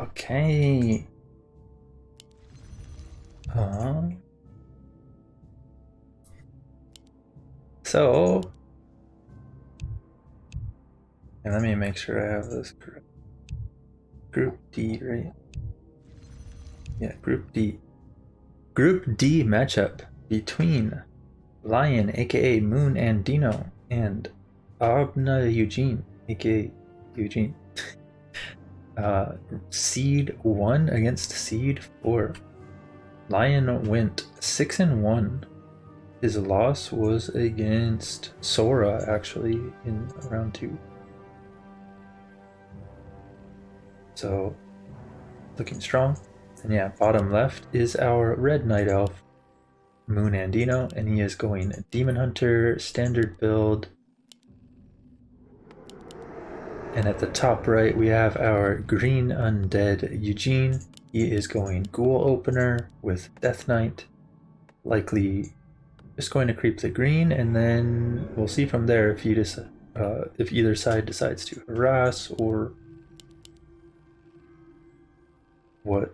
Okay. So, and let me make sure I have this correct. Group D, right? Yeah, Group D. Group D matchup between Lion, aka MoonAndino, and auabnaEUGENE, aka Eugene. Seed 1 against Seed 4. Lion went 6-1. His loss was against Sora, actually, in round 2. So, looking strong. And yeah, bottom left is our red night elf, MoonAndino, and he is going Demon Hunter, standard build. And at the top right, we have our green Undead Eugene. He is going Ghoul Opener with Death Knight, likely just going to creep the green, and then we'll see from there if you decide, if either side decides to harass or what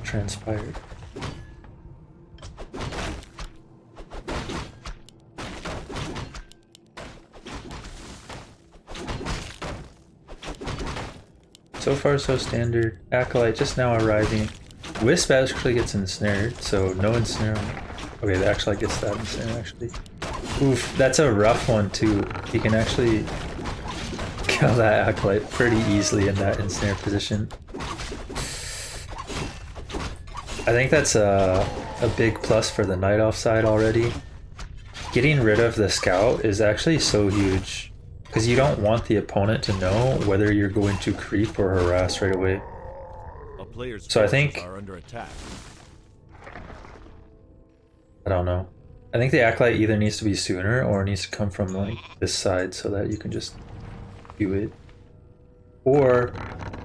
transpired. So far, so standard. Acolyte just now arriving. Wisp actually gets ensnared, so no ensnare. Okay, the Acolyte gets that ensnare actually. Oof, that's a rough one too. He can actually kill that Acolyte pretty easily in that ensnare position. I think that's a big plus for the Night Elf side already. Getting rid of the Scout is actually so huge, because you don't want the opponent to know whether you're going to creep or harass right away. So I think are under attack. I don't know. I think the Acolyte either needs to be sooner or needs to come from like this side so that you can just do it. Or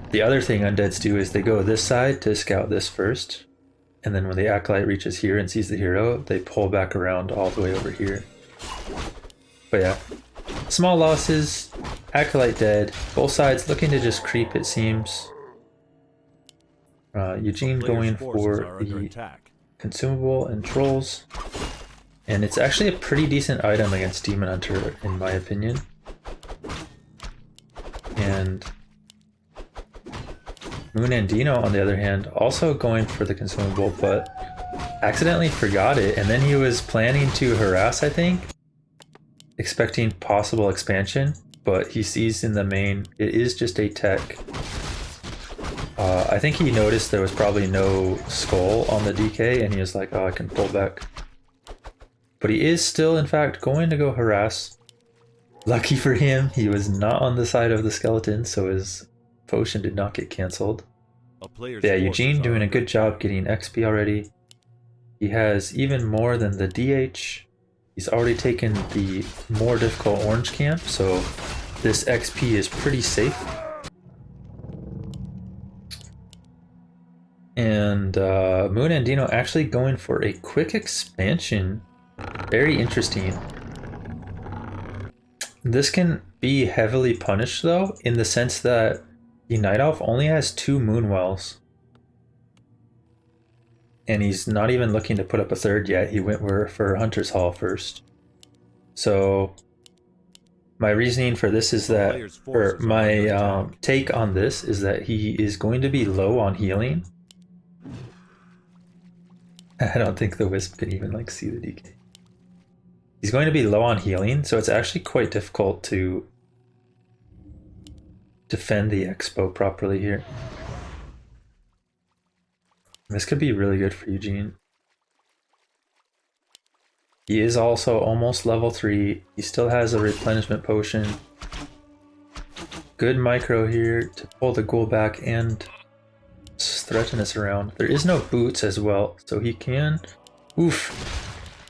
the other thing Undeads do is they go this side to scout this first, and then when the Acolyte reaches here and sees the hero, they pull back around all the way over here. But yeah, small losses, Acolyte dead, both sides looking to just creep it seems. Eugene going for the consumable and trolls, and it's actually a pretty decent item against Demon Hunter in my opinion. And MoonAndino on the other hand also going for the consumable, but accidentally forgot it, and then he was planning to harass, I think, expecting possible expansion, but he sees in the main it is just a tech. I think he noticed there was probably no skull on the DK, and he was like, oh, I can pull back. But he is still, in fact, going to go harass. Lucky for him, he was not on the side of the skeleton, so his potion did not get cancelled. Yeah, Eugene doing a good job getting XP already. He has even more than the DH. He's already taken the more difficult orange camp, so this XP is pretty safe. And MoonAndino actually going for a quick expansion. Very interesting. This can be heavily punished though, in the sense that the Night Elf only has 2 Moonwells. And he's not even looking to put up a third yet. He went for Hunter's Hall first. So my reasoning for this is that, or my take on this is that he is going to be low on healing. I don't think the Wisp can even like see the DK. He's going to be low on healing, so it's actually quite difficult to defend the Expo properly here. This could be really good for Eugene. He is also almost level 3. He still has a replenishment potion. Good micro here to pull the ghoul back and threaten us around. There is no boots as well, so he can... Oof.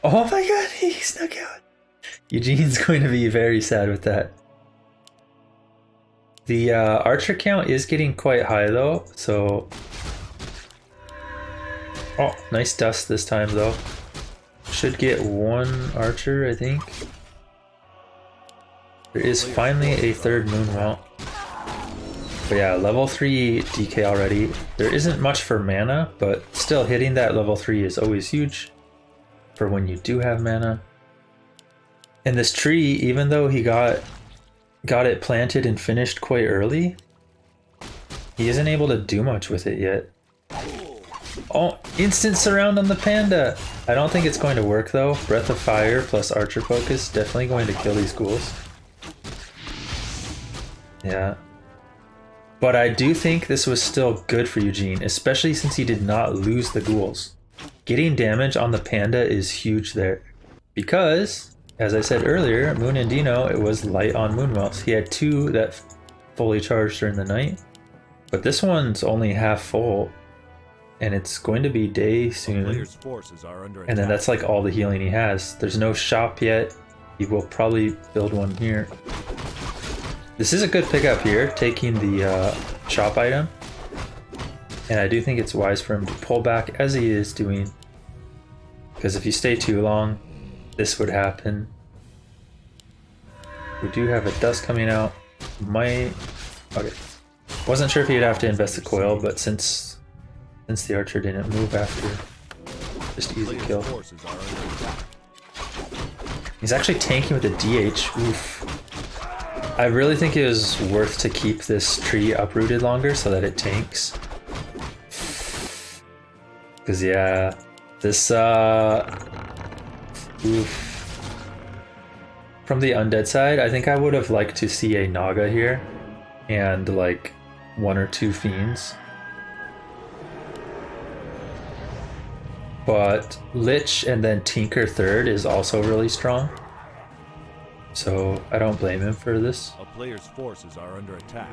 Oh my god, he snuck out. Eugene's going to be very sad with that. The archer count is getting quite high though, so... Oh, nice dust this time though. Should get 1 archer, I think. There is finally a third Moonwell. But yeah, level 3 DK already. There isn't much for mana, but still hitting that level 3 is always huge for when you do have mana. And this tree, even though he got it planted and finished quite early, he isn't able to do much with it yet. Oh, instant surround on the panda! I don't think it's going to work though. Breath of Fire plus Archer Focus definitely going to kill these ghouls. Yeah. But I do think this was still good for Eugene, especially since he did not lose the ghouls. Getting damage on the panda is huge there. Because, as I said earlier, MoonAndino, it was light on Moonwells. He had 2 that fully charged during the night. But this one's only half full. And it's going to be day soon. And then that's like all the healing he has. There's no shop yet. He will probably build one here. This is a good pickup here, taking the shop item. And I do think it's wise for him to pull back as he is doing. Because if you stay too long, this would happen. We do have a dust coming out. Okay. Wasn't sure if he'd have to invest the coil, but since the archer didn't move after, just easy kill. He's actually tanking with a DH. Oof. I really think it was worth to keep this tree uprooted longer so that it tanks. Cause yeah, this oof. From the undead side, I think I would have liked to see a Naga here and like 1 or 2 fiends. But Lich and then Tinker third is also really strong. So I don't blame him for this. A player's forces are under attack.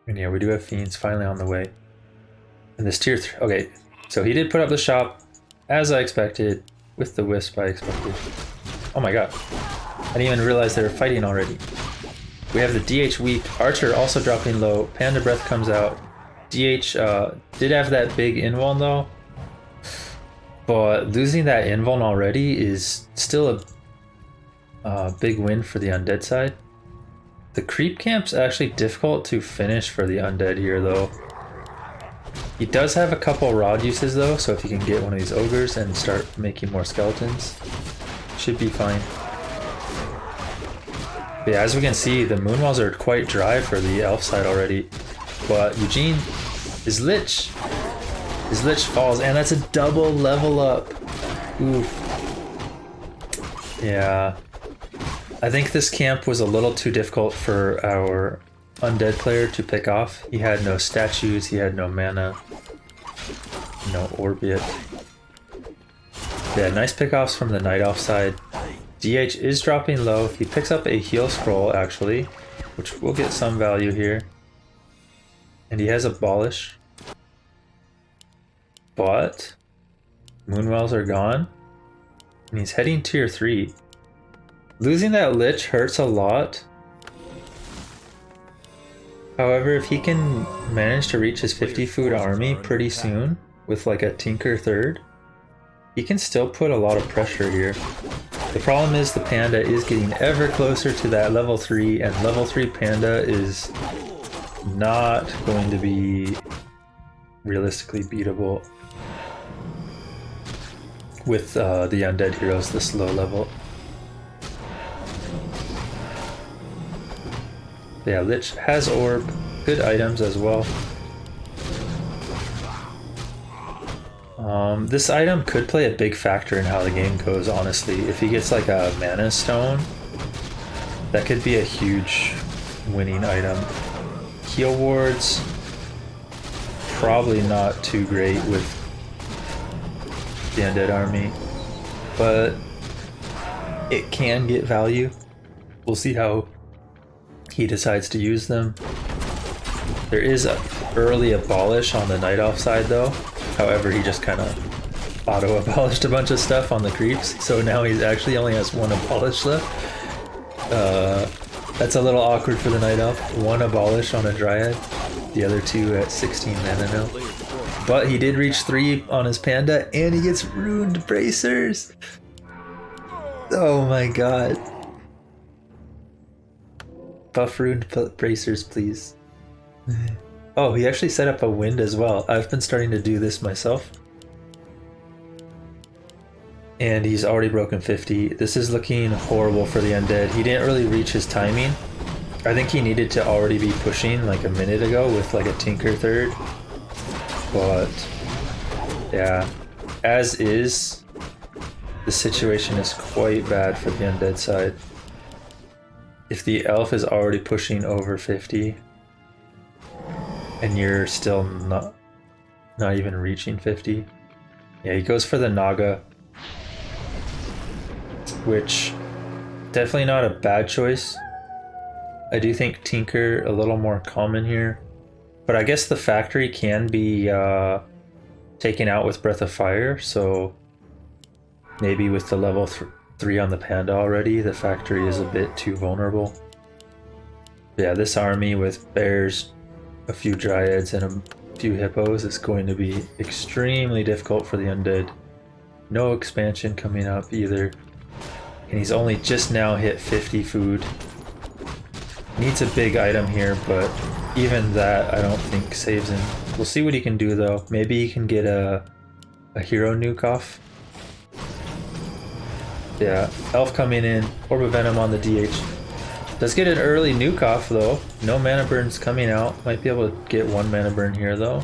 And yeah, we do have fiends finally on the way. And this tier 3, okay, so he did put up the shop as I expected, with the wisp I expected. Oh my god, I didn't even realize they were fighting already. We have the DH weak, Archer also dropping low, Panda Breath comes out. DH did have that big invuln though, but losing that invuln already is still a big win for the undead side. The creep camp's actually difficult to finish for the undead here though. He does have a couple rod uses though, so if he can get one of these ogres and start making more skeletons, should be fine. But yeah, as we can see, the moonwalls are quite dry for the elf side already. But Eugene, his lich falls, and that's a double level up. Oof. Yeah. I think this camp was a little too difficult for our undead player to pick off. He had no statues, he had no mana, no orb yet. Yeah, nice pickoffs from the night elf side. DH is dropping low. He picks up a heal scroll actually, which will get some value here. And he has Abolish. But Moonwells are gone. And he's heading tier 3. Losing that Lich hurts a lot. However, if he can manage to reach his 50 food army pretty soon with like a Tinker third, he can still put a lot of pressure here. The problem is the panda is getting ever closer to that level 3, and level 3 panda is not going to be realistically beatable with the undead heroes this low level. Yeah, Lich has orb, good items as well. This item could play a big factor in how the game goes, honestly. If he gets like a mana stone, that could be a huge winning item. Heal wards, probably not too great with the undead army, but it can get value. We'll see how he decides to use them. There is an early Abolish on the Night Elf side though. However, he just kind of auto-abolished a bunch of stuff on the creeps, so now he actually only has 1 Abolish left. That's a little awkward for the Night Elf. 1 Abolish on a Dryad, the other 2 at 16 mana now. But he did reach 3 on his Panda, and he gets Ruined Bracers! Oh my god. Buff Ruined Bracers, please. Oh, he actually set up a wind as well. I've been starting to do this myself. And he's already broken 50. This is looking horrible for the Undead. He didn't really reach his timing. I think he needed to already be pushing like a minute ago with like a Tinker third. But yeah, as is, the situation is quite bad for the Undead side. If the Elf is already pushing over 50 and you're still not even reaching 50. Yeah, he goes for the Naga, which definitely not a bad choice. I do think Tinker a little more common here, but I guess the factory can be taken out with Breath of Fire, so maybe with the level 3 on the Panda already, the factory is a bit too vulnerable. Yeah, this army with bears, a few dryads, and a few hippos is going to be extremely difficult for the Undead. No expansion coming up either. And he's only just now hit 50 food. Needs a big item here, but even that I don't think saves him. We'll see what he can do though. Maybe he can get a hero nuke off. Yeah, Elf coming in, Orb of Venom on the DH. Does get an early nuke off though. No mana burns coming out. Might be able to get one mana burn here though.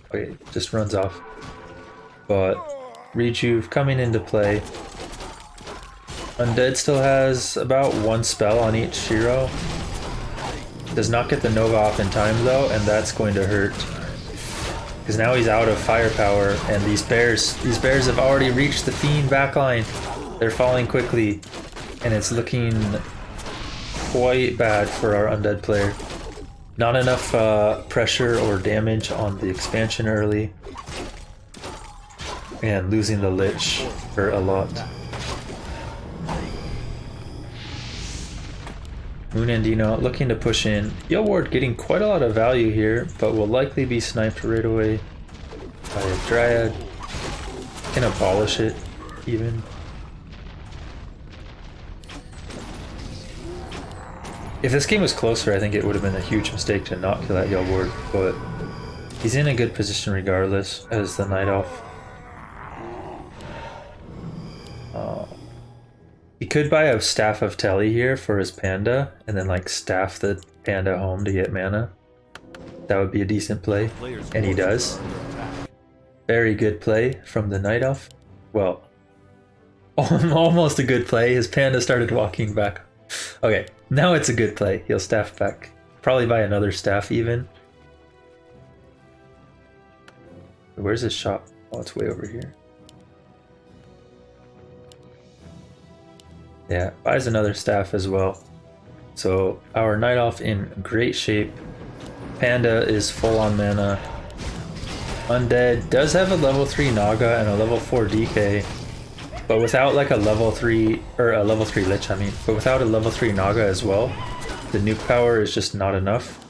Okay, just runs off. But Rejuve coming into play. Undead still has about one spell on each hero. Does not get the Nova off in time though, and that's going to hurt. Because now he's out of firepower, and these bears have already reached the Fiend backline. They're falling quickly, and it's looking quite bad for our Undead player. Not enough pressure or damage on the expansion early, and losing the Lich hurt a lot. MoonAndino looking to push in. Yell Ward getting quite a lot of value here, but will likely be sniped right away by a Dryad. Can abolish it even. If this game was closer, I think it would have been a huge mistake to not kill that Yell Ward, but he's in a good position regardless as the Night Elf. He could buy a Staff of Telly here for his Panda, and then like staff the Panda home to get mana. That would be a decent play, and he does. Very good play from the Night Elf. Well, almost a good play. His Panda started walking back. Okay, now it's a good play. He'll staff back. Probably buy another staff even. Where's his shop? Oh, it's way over here. Yeah, buys another staff as well. So our Night Elf in great shape. Panda is full on mana. Undead does have a level 3 Naga and a level 4 DK, but without like a level 3 or a level 3 Lich, but without a level 3 Naga as well, the nuke power is just not enough.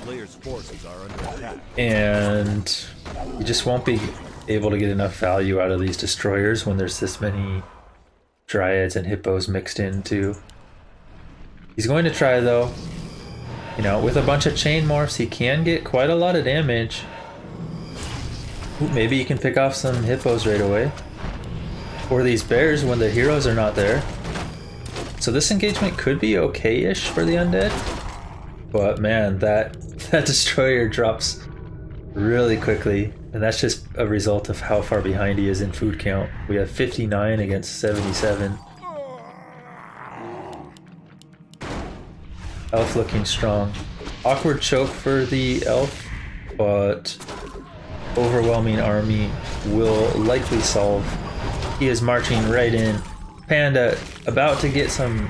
Player's forces are under attack. And you just won't be able to get enough value out of these destroyers when there's this many Dryads and Hippos mixed in too. He's going to try though. You know, with a bunch of chain morphs, he can get quite a lot of damage. Ooh, maybe he can pick off some Hippos right away. Or these bears when the heroes are not there. So this engagement could be okay-ish for the Undead. But man, that destroyer drops really quickly. And that's just a result of how far behind he is in food count. We have 59 against 77. Elf looking strong. Awkward choke for the Elf, but overwhelming army will likely solve. He is marching right in. Panda about to get some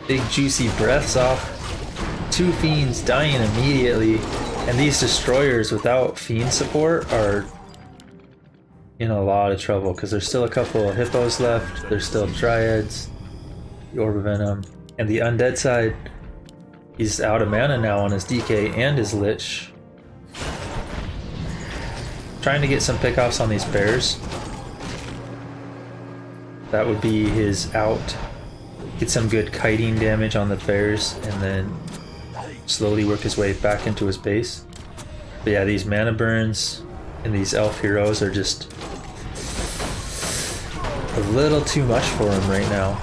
big juicy breaths off. Two Fiends dying immediately. And these destroyers without Fiend support are in a lot of trouble because there's still a couple of Hippos left. There's still Dryads, the Orb of Venom, and the Undead side. He's out of mana now on his DK and his Lich. Trying to get some pickoffs on these bears. That would be his out. Get some good kiting damage on the bears and then slowly work his way back into his base. But yeah, these mana burns and these elf heroes are just a little too much for him right now.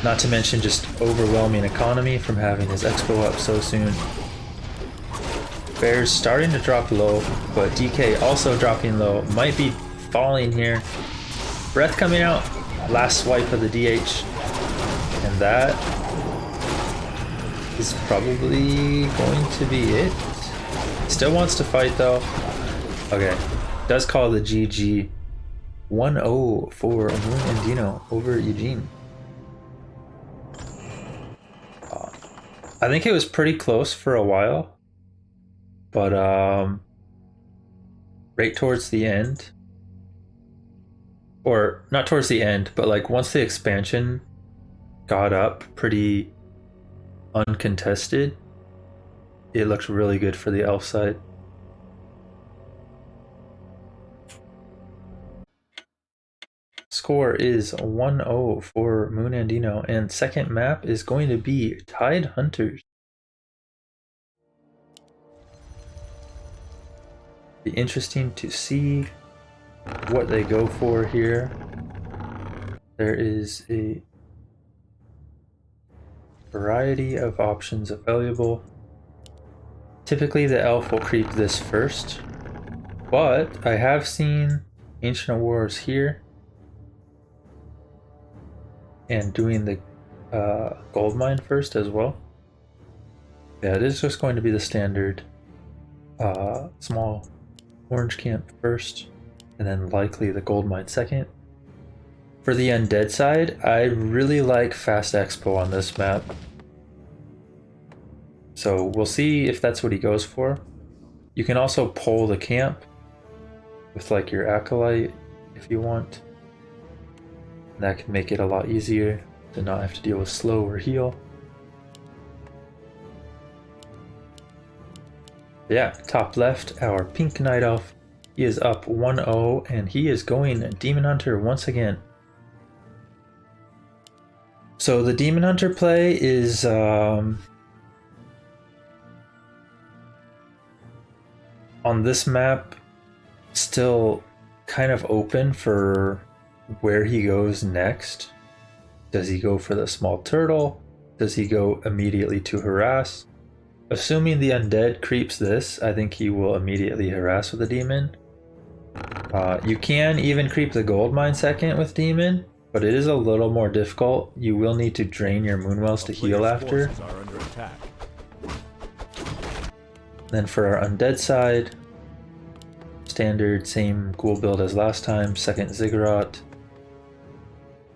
Not to mention just overwhelming economy from having his expo up so soon. Bear's starting to drop low, but DK also dropping low. Might be falling here. Breath coming out. Last swipe of the DH. And that is probably going to be it. Still wants to fight though. Okay. Does call the GG. 1-0 for MoonAndino over Eugene. I think it was pretty close for a while. But right towards the end, or not towards the end, but like once the expansion got up pretty uncontested, it looked really good for the elf side. Score is 1-0 for MoonAndino, and second map is going to be Tidehunters. Be interesting to see what they go for here. There is a variety of options available. Typically the elf will creep this first, but I have seen Ancient Wars here and doing the gold mine first as well. Yeah, it is just going to be the standard small orange camp first, and then likely the gold mine second. For the undead side, I really like fast expo on this map. So we'll see if that's what he goes for. You can also pull the camp with like your acolyte if you want. That can make it a lot easier to not have to deal with slow or heal. Yeah, top left, our pink night elf. He is up 1-0 and he is going Demon Hunter once again. So the Demon Hunter play is on this map still kind of open for where he goes next. Does he go for the small turtle? Does he go immediately to harass? Assuming the undead creeps this, I think he will immediately harass with a demon. You can even creep the gold mine second with demon, but it is a little more difficult. You will need to drain your moonwells to heal after. Then for our undead side, standard same ghoul build as last time, second ziggurat.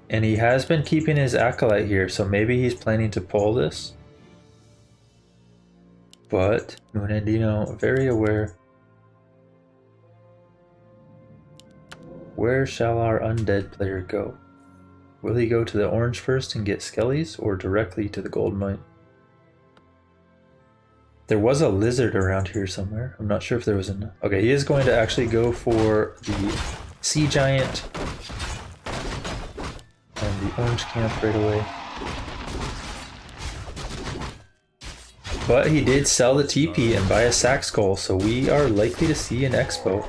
And he has been keeping his acolyte here, so maybe he's planning to pull this. But MoonAndino very aware. Where shall our undead player go? Will he go to the orange first and get skellies, or directly to the gold mine? There was a lizard around here somewhere. I'm not sure if there was an... Okay, he is going to actually go for the sea giant and the orange camp right away. But he did sell the TP and buy a sack skull, so we are likely to see an expo.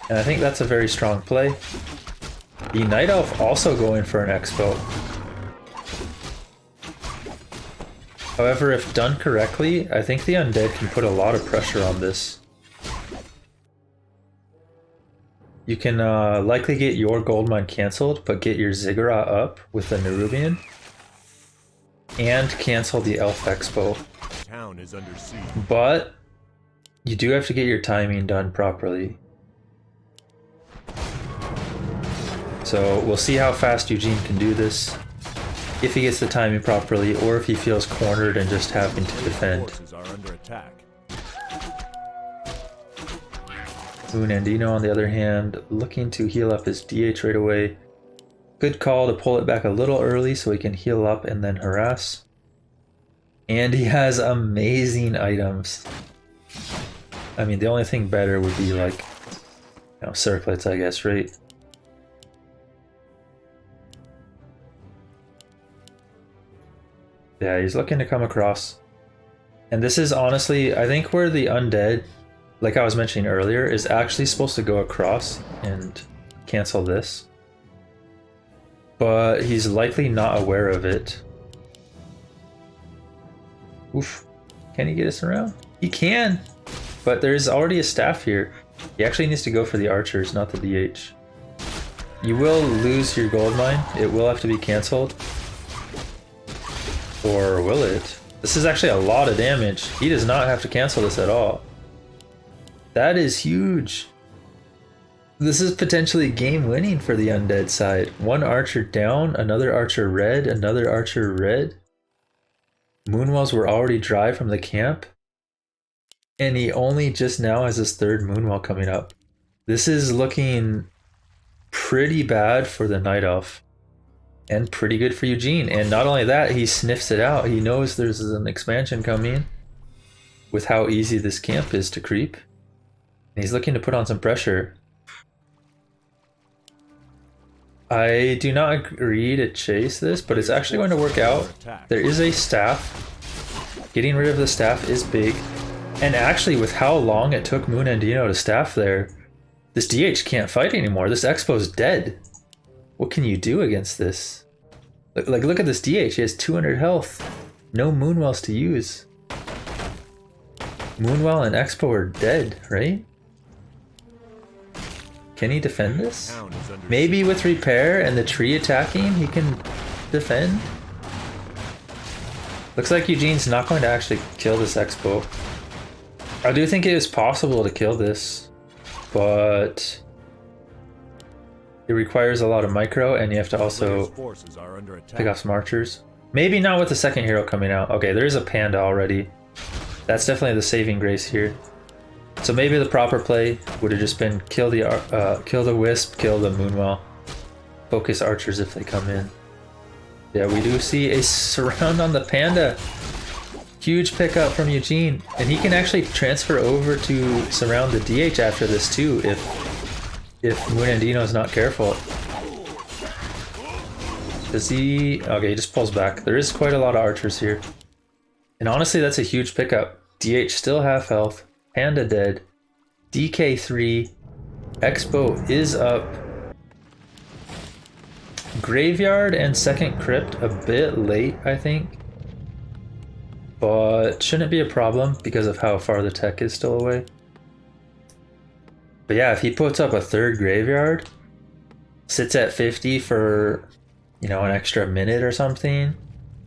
And I think that's a very strong play. The Night Elf also going for an expo. However, if done correctly, I think the Undead can put a lot of pressure on this. You can likely get your gold mine cancelled, but get your Ziggurat up with the Nerubian. And cancel the Elf Expo. Town is under siege. But you do have to get your timing done properly. So we'll see how fast Eugene can do this. If he gets the timing properly, or if he feels cornered and just having to defend. MoonAndino, on the other hand, looking to heal up his DH right away. Good call to pull it back a little early so he can heal up and then harass. And he has amazing items. I mean, the only thing better would be like, you know, circlets, I guess, right? Yeah, he's looking to come across. And this is honestly, I think where the Undead, like I was mentioning earlier, is actually supposed to go across and cancel this. But he's likely not aware of it. Oof. Can he get us around? He can! But there's already a staff here. He actually needs to go for the archers, not the DH. You will lose your gold mine. It will have to be cancelled. Or will it? This is actually a lot of damage. He does not have to cancel this at all. That is huge. This is potentially game winning for the Undead side. One archer down, another archer red, another archer red. Moonwells were already dry from the camp. And he only just now has his third Moonwell coming up. This is looking pretty bad for the Night Elf. And pretty good for Eugene. And not only that, he sniffs it out. He knows there's an expansion coming with how easy this camp is to creep. And he's looking to put on some pressure. I do not agree to chase this, but it's actually going to work out. There is a staff. Getting rid of the staff is big. And actually, with how long it took MoonAndino to staff there, this DH can't fight anymore. This Expo's dead. What can you do against this? Like, look at this DH. He has 200 health. No Moonwells to use. Moonwell and Expo are dead, right? Can he defend this? Maybe with repair and the tree attacking, he can defend. Looks like Eugene's not going to actually kill this Expo. I do think it is possible to kill this, but it requires a lot of micro, and you have to also pick off some archers. Maybe not with the second hero coming out. Okay, there is a panda already. That's definitely the saving grace here. So maybe the proper play would have just been kill the wisp, kill the Moonwell, focus archers if they come in. Yeah, we do see a surround on the panda. Huge pickup from Eugene, and he can actually transfer over to surround the DH after this too if MoonAndino is not careful. Does he? Okay, he just pulls back. There is quite a lot of archers here, and honestly, that's a huge pickup. DH still half health. Panda dead. DK 3. Expo is up. Graveyard and second crypt a bit late, I think. But shouldn't be a problem because of how far the tech is still away. But yeah, if he puts up a third graveyard, sits at 50 for, you know, an extra minute or something,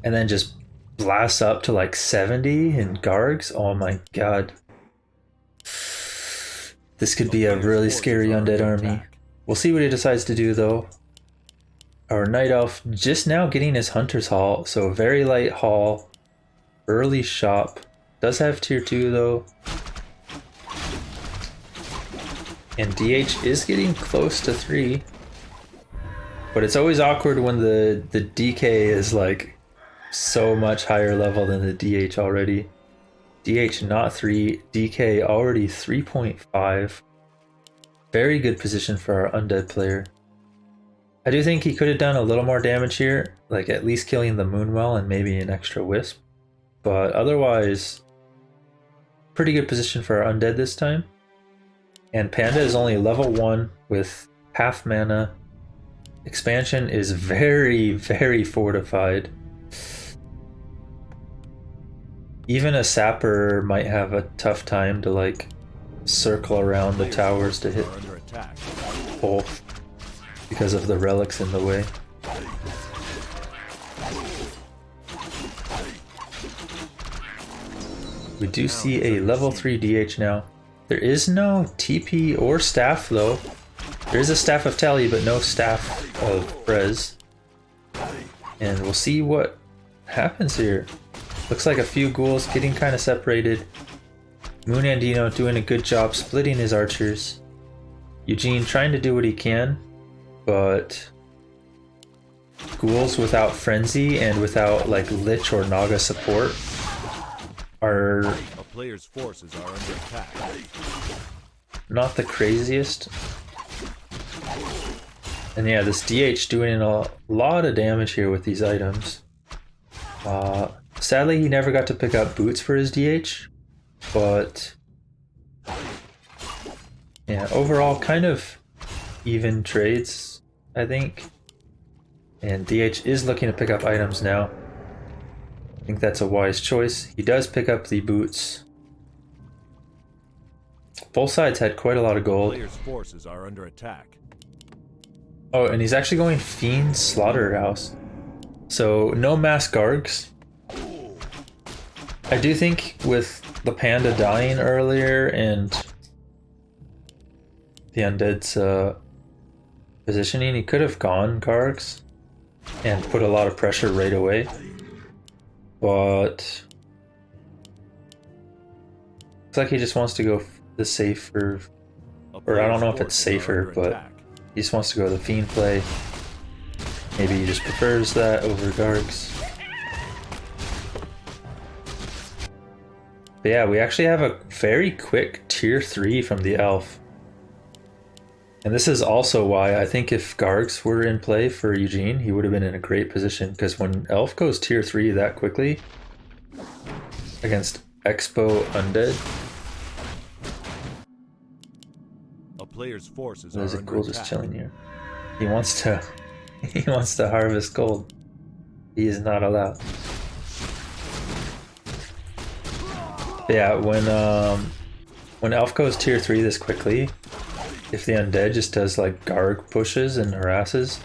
and then just blasts up to like 70 in Gargs, oh my god. This could be a really scary Undead army. We'll see what he decides to do though. Our Night Elf just now getting his Hunter's Haul, so very light haul. Early shop. Does have tier 2 though. And DH is getting close to 3. But it's always awkward when the DK is like so much higher level than the DH already. DH not 3, DK already 3.5. Very good position for our Undead player. I do think he could have done a little more damage here, like at least killing the Moonwell and maybe an extra Wisp. But otherwise, pretty good position for our Undead this time. And Panda is only level 1 with half mana. Expansion is very, very fortified. Even a sapper might have a tough time to like circle around the towers to hit both because of the relics in the way. We do see a level 3 DH now. There is no TP or staff though. There is a staff of Tally, but no staff of Frez. And we'll see what happens here. Looks like a few ghouls getting kind of separated. MoonAndino doing a good job splitting his archers. Eugene trying to do what he can, but ghouls without frenzy and without like Lich or Naga support are A player's forces are under attack. not the craziest. And yeah, this DH doing a lot of damage here with these items. Sadly, he never got to pick up boots for his DH, but yeah, overall kind of even trades, I think. And DH is looking to pick up items now. I think that's a wise choice. He does pick up the boots. Both sides had quite a lot of gold. Players' forces are under attack. Oh, and he's actually going Fiend Slaughterhouse. So no mass Gargs. I do think with the Panda dying earlier and the Undead's positioning, he could have gone Gargs and put a lot of pressure right away. But looks like he just wants to go the safer, or I don't know if it's safer, but he just wants to go the Fiend play. Maybe he just prefers that over Gargs. But yeah, we actually have a very quick tier 3 from the Elf. And this is also why I think if Gargs were in play for Eugene, he would have been in a great position, because when Elf goes tier 3 that quickly against Expo Undead, A player's forces there's are a under ghoul attack. just chilling here. He wants to harvest gold. He is not allowed. But yeah, when Elf goes tier 3 this quickly, if the Undead just does like Garg pushes and harasses,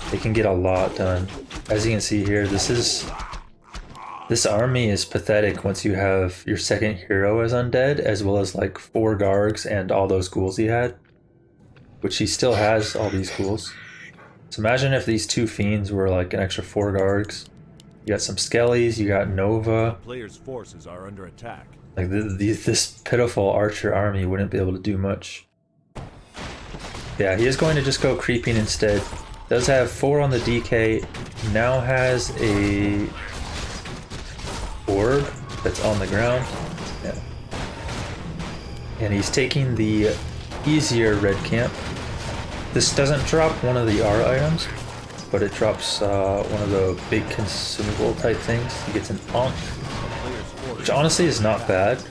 they can get a lot done. As you can see here, this army is pathetic once you have your second hero as Undead, as well as like 4 Gargs and all those ghouls he had, which he still has all these ghouls. So imagine if these 2 Fiends were like an extra 4 Gargs. You got some Skellies, you got Nova. Players' forces are under attack. Like this pitiful archer army wouldn't be able to do much. Yeah, he is going to just go creeping instead. Does have 4 on the DK. Now has a orb that's on the ground. Yeah. And he's taking the easier red camp. This doesn't drop one of the R items, but it drops one of the big consumable type things. He gets an Ankh, which honestly is not bad.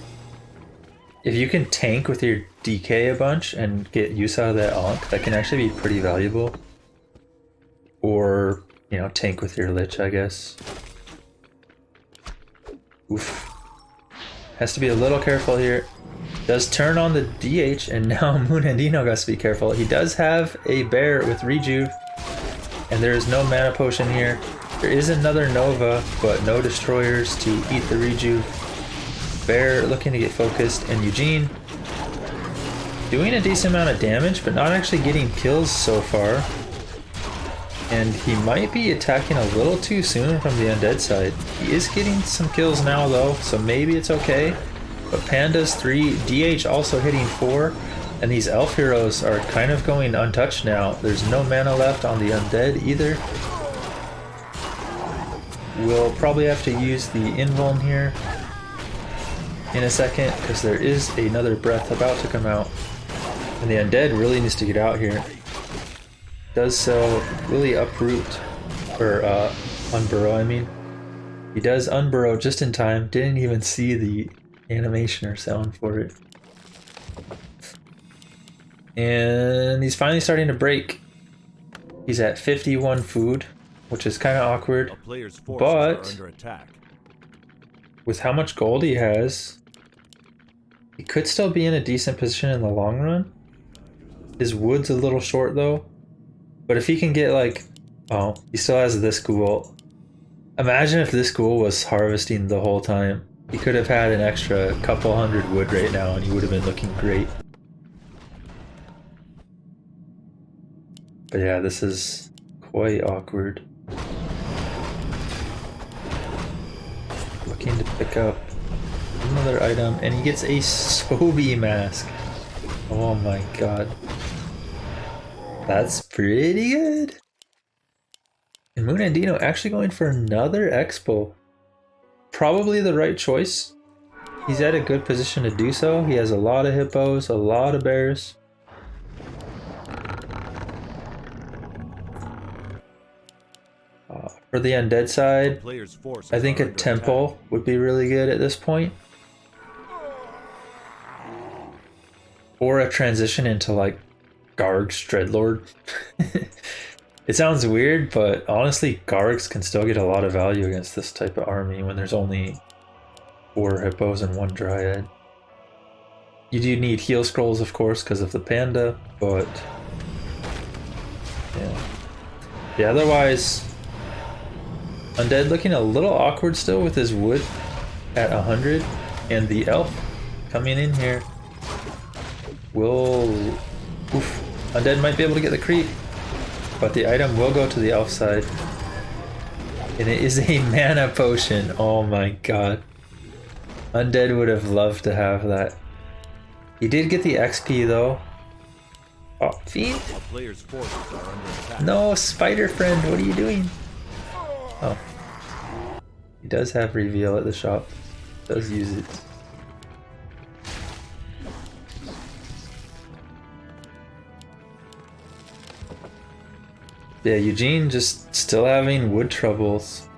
If you can tank with your DK a bunch and get use out of that Ankh, that can actually be pretty valuable. Or, you know, tank with your Lich, I guess. Oof. Has to be a little careful here. Does turn on the DH, and now MoonAndino got to be careful. He does have a bear with Rejuve, and there is no mana potion here. There is another Nova, but no destroyers to eat the Rejuve. Bear looking to get focused, and Eugene doing a decent amount of damage, but not actually getting kills so far. And he might be attacking a little too soon from the Undead side. He is getting some kills now though, so maybe it's okay. But Panda's 3, DH also hitting 4, and these elf heroes are kind of going untouched now. There's no mana left on the Undead either. We'll probably have to use the invuln here in a second, because there is another breath about to come out. And the Undead really needs to get out here. Does so, really uproot, or unburrow I mean. He does unburrow just in time, didn't even see the animation or sound for it. And he's finally starting to break. He's at 51 food, which is kind of awkward. A player's forces But are under attack. with how much gold he has, he could still be in a decent position in the long run. His wood's a little short though. But if he can get like, oh, he still has this ghoul. Imagine if this ghoul was harvesting the whole time. He could have had an extra couple hundred wood right now and he would have been looking great. But yeah, this is quite awkward. Looking to pick up another item, and he gets a Sobi mask. Oh my god. That's pretty good. And MoonAndino actually going for another Expo. Probably the right choice. He's at a good position to do so. He has a lot of hippos, a lot of bears. For the undead side, Player's forces I think are a under temple would be really good at this point. Or a transition into like Garg's Dreadlord. It sounds weird, but honestly, Gargs can still get a lot of value against this type of army when there's only 4 hippos and 1 dryad. You do need heal scrolls, of course, because of the panda, but yeah, otherwise, Undead looking a little awkward still with his wood at 100, and the elf coming in here will... Oof. Undead might be able to get the creep, but the item will go to the elf side. And it is a mana potion. Oh my god. Undead would have loved to have that. He did get the XP though. Oh, Fiend? A player's forces are under attack. No, spider friend, what are you doing? Oh. He does have reveal at the shop. Does use it. Yeah, Eugene just still having wood troubles.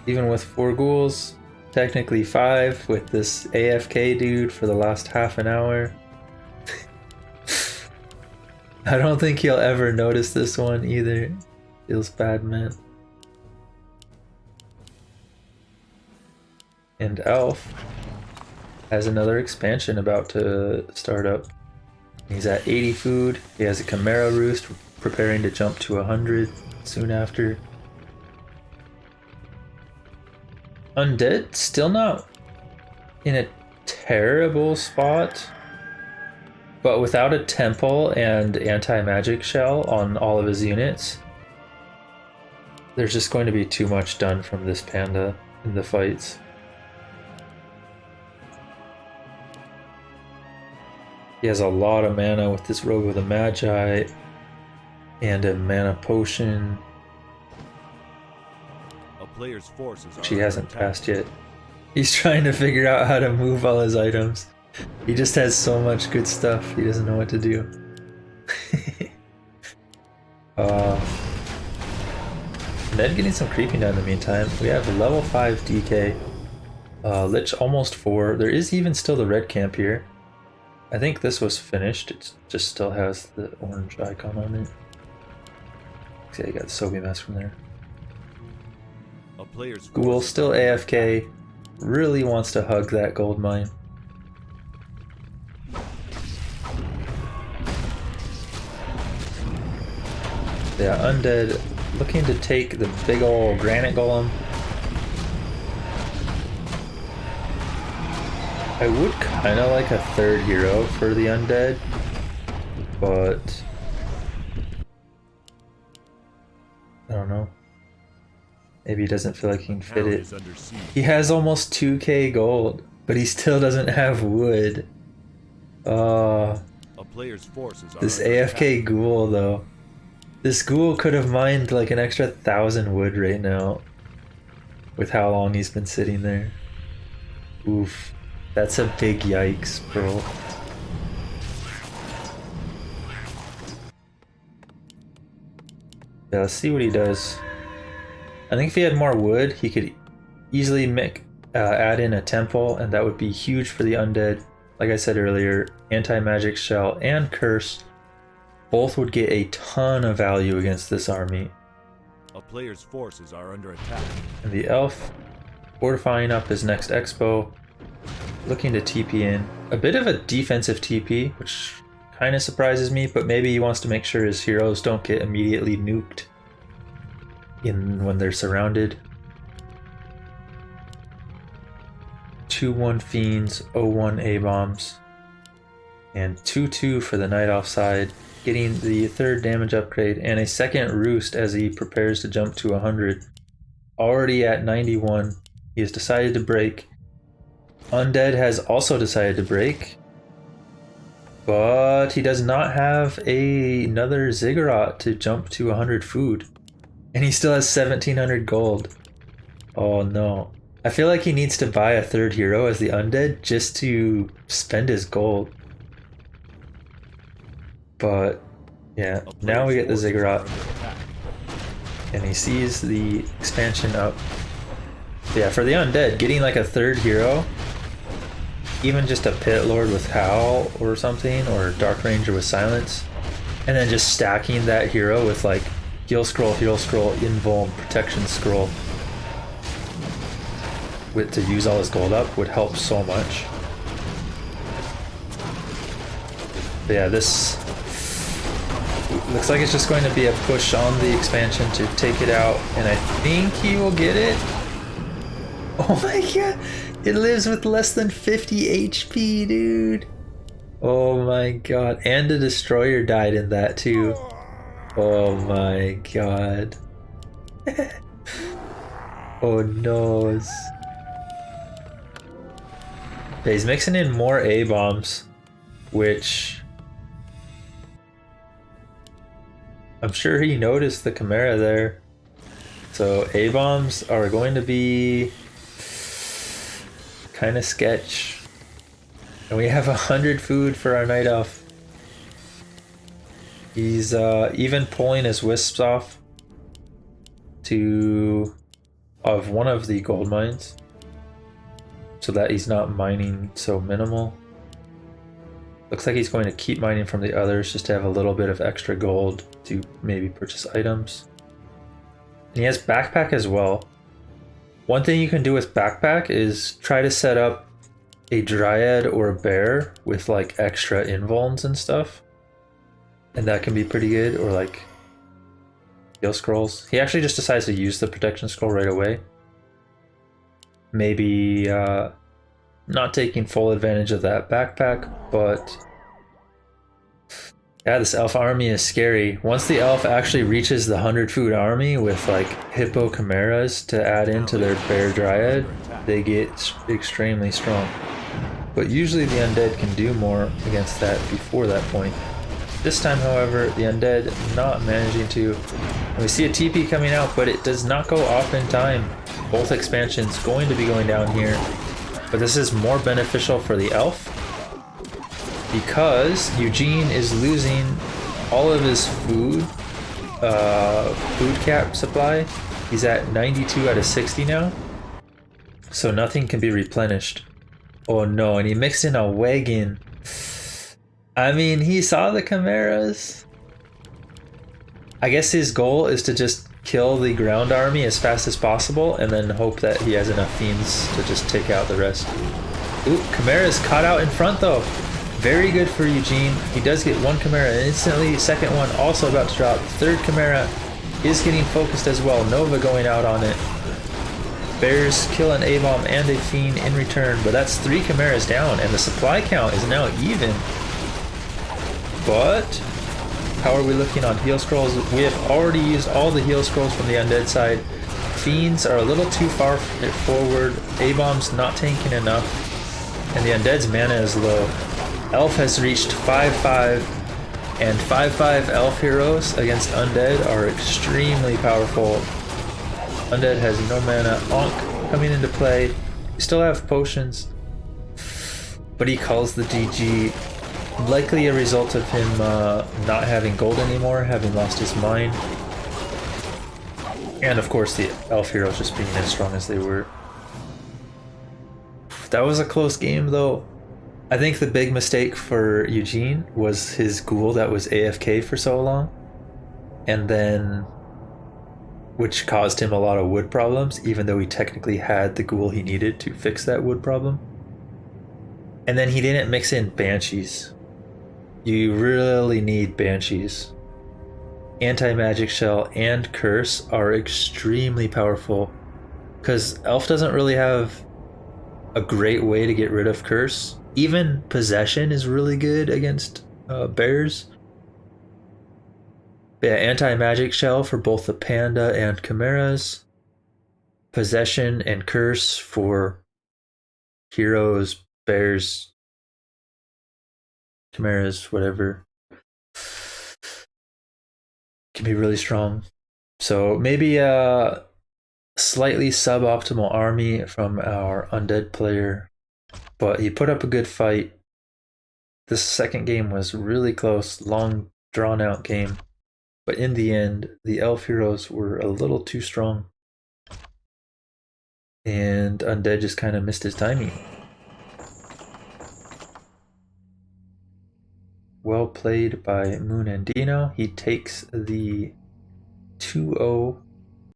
Even with 4 ghouls, technically 5 with this AFK dude for the last half an hour. I don't think he'll ever notice this one either. Feels bad, man. And Elf has another expansion about to start up. He's at 80 food. He has a Chimera Roost preparing to jump to 100 soon after. Undead still not in a terrible spot, but without a temple and anti-magic shell on all of his units, there's just going to be too much done from this panda in the fights. He has a lot of mana with this Robe of the Magi and a mana potion. A player's forces are She under hasn't attack. passed yet. He's trying to figure out how to move all his items. He just has so much good stuff, he doesn't know what to do. Ned getting some creeping down in the meantime. We have level 5 DK. Lich almost 4. There is even still the red camp here. I think this was finished. It just still has the orange icon on it. Yeah, you got the Sobi mask from there. A player's Ghoul forces still are under AFK. Really wants to hug that gold mine. Yeah, Undead looking to take the big ol' granite golem. I would kind of like a 3rd hero for the Undead, but I don't know. Maybe he doesn't feel like he can fit Town it. is under siege. He has almost 2k gold, but he still doesn't have wood. A player's forces are This under AFK attack. ghoul though. This ghoul could have mined like an extra 1,000 wood right now with how long he's been sitting there. Oof. That's a big yikes, bro. Yeah, let's see what he does. I think if he had more wood, he could easily add in a temple, and that would be huge for the undead. Like I said earlier, anti-magic shell and curse both would get a ton of value against this army. A player's forces are under attack. And the elf fortifying up his next expo, looking to TP in. A bit of a defensive TP, which kind of surprises me, but maybe he wants to make sure his heroes don't get immediately nuked when they're surrounded. 2-1 Fiends, 0-1 A-Bombs, and 2-2 for the Night Elf side, getting the 3rd damage upgrade and a 2nd Roost as he prepares to jump to 100. Already at 91, he has decided to break. Undead has also decided to break, but he does not have another Ziggurat to jump to 100 food. And he still has 1,700 gold. Oh no. I feel like he needs to buy a 3rd hero as the Undead just to spend his gold. But yeah, A now we player's get the forces are Ziggurat. under attack. and he sees the expansion up. Yeah, for the Undead, getting like a third hero, even just a Pit Lord with Howl or something, or Dark Ranger with Silence, and then just stacking that hero with like Heal Scroll, Invuln, Protection Scroll to use all his gold up would help so much. But yeah, this looks like it's just going to be a push on the expansion to take it out, and I think he will get it. Oh my god, it lives with less than 50 HP, dude. Oh my god, and the destroyer died in that too. Oh my god. Oh no. He's mixing in more A-bombs, which I'm sure he noticed the Chimera there. So A-bombs are going to be kind of sketch. And we have 100 food for our Night Elf. He's even pulling his wisps off of one of the gold mines, so that he's not mining so minimal. Looks like he's going to keep mining from the others just to have a little bit of extra gold to maybe purchase items. And he has backpack as well. One thing you can do with backpack is try to set up a Dryad or a Bear with like extra invulns and stuff, and that can be pretty good. Or like Heal Scrolls. He actually just decides to use the Protection Scroll right away. Maybe not taking full advantage of that backpack, but yeah, this elf army is scary. Once the elf actually reaches the 100 food army with like Hippo Chimeras to add into their Bear Dryad, they get extremely strong. But usually the Undead can do more against that before that point. This time, however, the Undead not managing to. And we see a TP coming out, but it does not go off in time. Both expansions going to be going down here. But this is more beneficial for the elf, because Eugene is losing all of his food cap supply. He's at 92 out of 60 now, so nothing can be replenished. Oh no, and he mixed in a wagon. I mean, he saw the Chimeras. I guess his goal is to just kill the ground army as fast as possible and then hope that he has enough fiends to just take out the rest. Ooh, Chimera's caught out in front though. Very good for Eugene. He does get one Chimera and instantly second one also about to drop. Third Chimera is getting focused as well. Nova going out on it. Bears kill an A-bomb and a fiend in return, but that's 3 Chimeras down and the supply count is now even. But how are we looking on heal scrolls? We have already used all the heal scrolls from the Undead side. Fiends are a little too far forward. A-bomb's not tanking enough. And the Undead's mana is low. Elf has reached 5-5. And 5-5 Elf heroes against Undead are extremely powerful. Undead has no mana. Onk coming into play. We still have potions. But he calls the GG. Likely a result of him not having gold anymore, having lost his mine. And of course the elf heroes just being as strong as they were. That was a close game though. I think the big mistake for Eugene was his ghoul that was AFK for so long. And then, which caused him a lot of wood problems, even though he technically had the ghoul he needed to fix that wood problem. And then he didn't mix in banshees. You really need banshees. Anti-magic shell and curse are extremely powerful, because elf doesn't really have a great way to get rid of curse. Even possession is really good against bears. But yeah, anti-magic shell for both the panda and chimeras. Possession and curse for heroes, bears, chimeras, whatever, can be really strong. So maybe a slightly suboptimal army from our Undead player, but he put up a good fight. This second game was really close, long drawn out game. But in the end, the elf heroes were a little too strong. And Undead just kind of missed his timing. Well played by MoonAndino. He takes the 2-0